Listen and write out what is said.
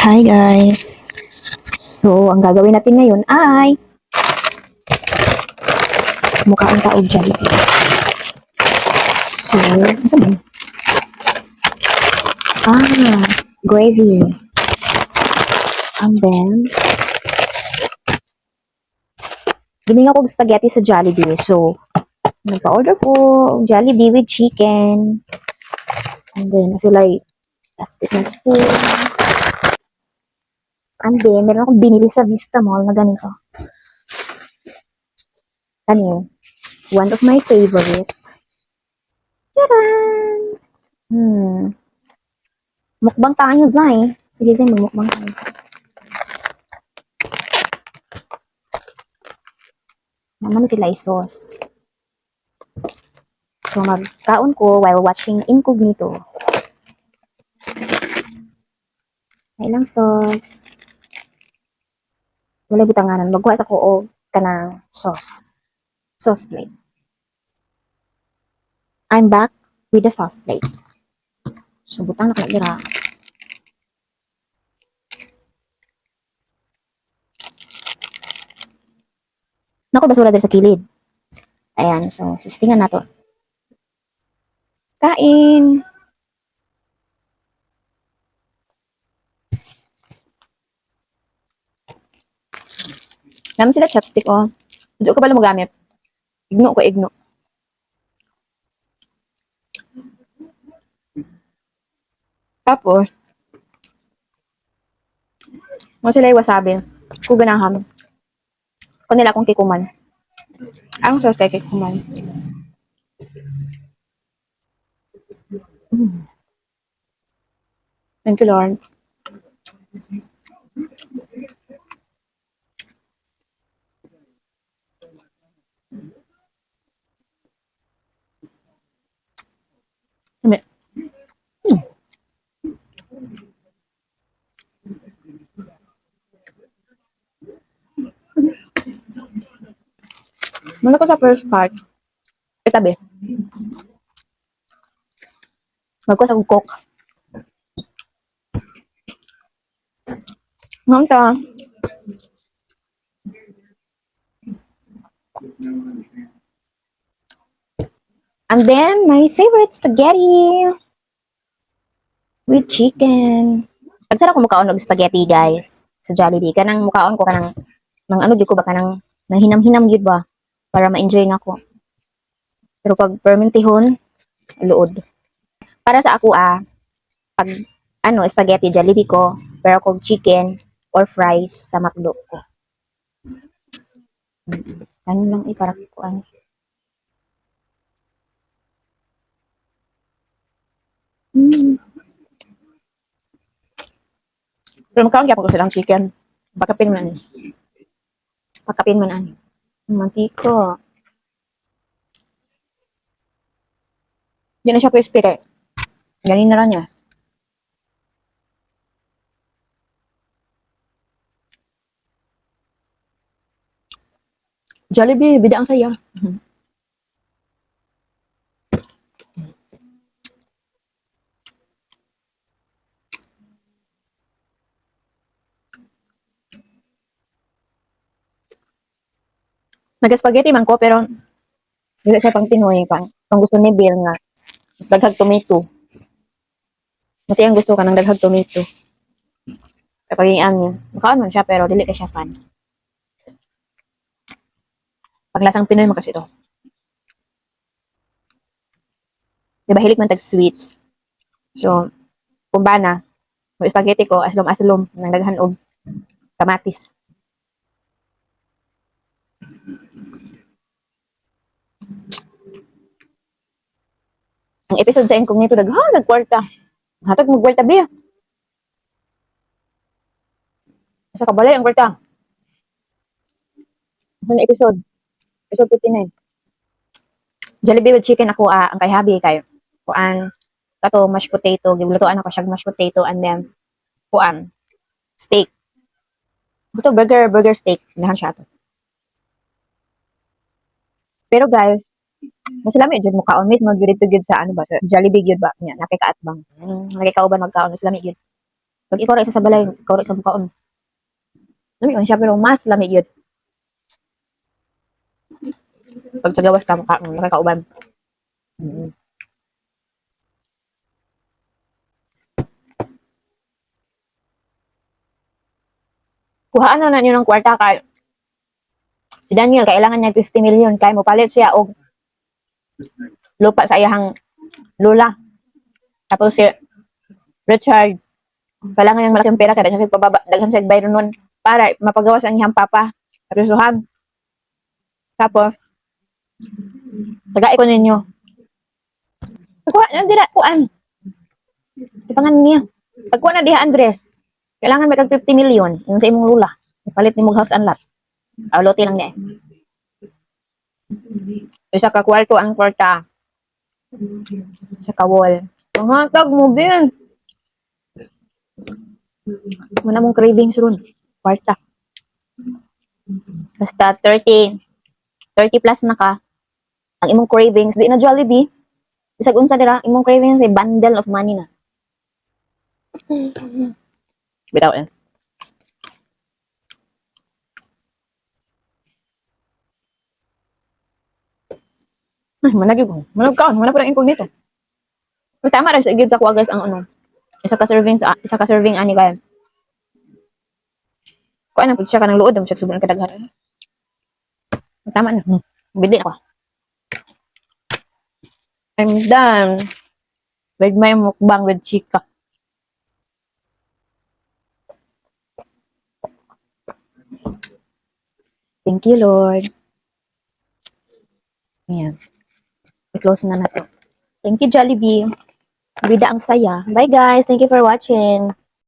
Hi guys! So, ang gagawin natin ngayon ay mukha ang taog Jollibee. So, ano ba? Gravy. And then, gininga ko spaghetti sa Jollibee. So, nagpa-order ko Jollibee with chicken. And then, sila plastic na spoon. And then, meron akong binili sa Vista Mall na ganito. Ano one of my favorite. Tcharan! Mukbang tayo, Zay. Sige, Zay, magmukbang tayo, Zay. Naman sila sauce. So, magkaon ko while watching Incognito. May ilang sauce. Wala butanganan. Magkuha sa ko o kanang sauce. Sauce plate. I'm back with the sauce plate. So, butang na dira. Naku, basura dito sa kilid. Ayan, so, sistingan na to. Kain! Naman sila chopstick, oh. Hindi ko pala magamit. Igno ko, igno. Tapos, mo sila yung wasabi. Kuganaham. Kung nila akong kikuman. Ang sauce kay kikuman. Thank you, Lord. Hindi. Muna ko sa first part. Itabi. Magko sa coke. Ngam ta. And then, my favorite spaghetti with chicken. Pagsarap ko mukaon og spaghetti, guys, sa Jollibee. Kanang mukaon ko kanang nang ano di ko ba kanang nahinam-hinam gyud ba para ma-enjoy nako. Pero pag permentihon, luod. Para sa ako pag ano spaghetti Jollibee ko, pero kung chicken or fries sa McDo ko. Ano lang para ko ano. Pero makaon gyapon ko silang chicken. Pakapin man. Pakapin man ani. Mantika. Hindi na siya crispy kay. Ganin na lang niya. Jollibee, bida ang saya. Nag-spaghetti man ko pero dili siya pang Pinoy pang gusto ni Bill nga mas daghag tomato. Mati ang gusto ka ng daghag tomato. Kapag yung onion, makaon man siya pero dili ka siya fan. Paglasang Pinoy man kasi ito. Diba hilig man tag sweets. So, kumbana, yung spaghetti ko aslom-aslom nang daghan og kamatis. Ang episode sa Incognito daghan nagkwarta. Hatag mo kwarta biya. Sa kabalay ang kwarta. Ano episode? Episode 59. Jollibee with chicken ako ang kay habi kay kuan kato mashed potato giblutoan ako siya mashed potato and then kuan steak. Ito burger steak inahan siya to. Pero guys, mas lami jud mo kaon mismo gyud to gyud sa ano ba sa Jollibee gyud ba nya nakikaatbang. Nakikauban magkaon mas lami gyud. Pag ikaw ra isa sa balay, ikaw ra sa mukaon. Lami man siya pero mas lami yun. Pag sa gawas ka mukaon, nakakauban. Mm. Kuhaan na niyo ng kwarta kay si Daniel kailangan niya 50 million kay mo palit siya og lupa sa iyang lola. Tapos si Richard kailangan niyang malaking pera kaya siya pababa daghan sa bayro nun para mapagawas ang iyang papa. Resuhan. Tapos taga ko ninyo. Kuha na dira kuan. Ipangan niya. Pagkuha na diha Andres. Kailangan may kag 50 million yung sa imong lula. Palit nimo house and lot. Lote lang niya. Isa ka kwarto ang kwarta. Isa ka wall. Tag mo bin. Muna mong cravings ron. Kwarta. Basta 30 plus na ka. Ang imong cravings, di na Jollibee. Bisag unsa dira, imong cravings ay bundle of money na. Bitaw eh. Ay, managyo ko. Manag ka, wala pa rin incognito. Pero tama rin sa igid sa kuha guys ang ano. Isa ka serving ani kay. Kuha na pud siya kanang luod, mo siya subukan kadaghan. Tama na. Bili ako. I'm done with my mukbang with Chika. Thank you, Lord. Ayan. I-close na natin. Thank you, Jollibee. Bida ang saya. Bye, guys. Thank you for watching.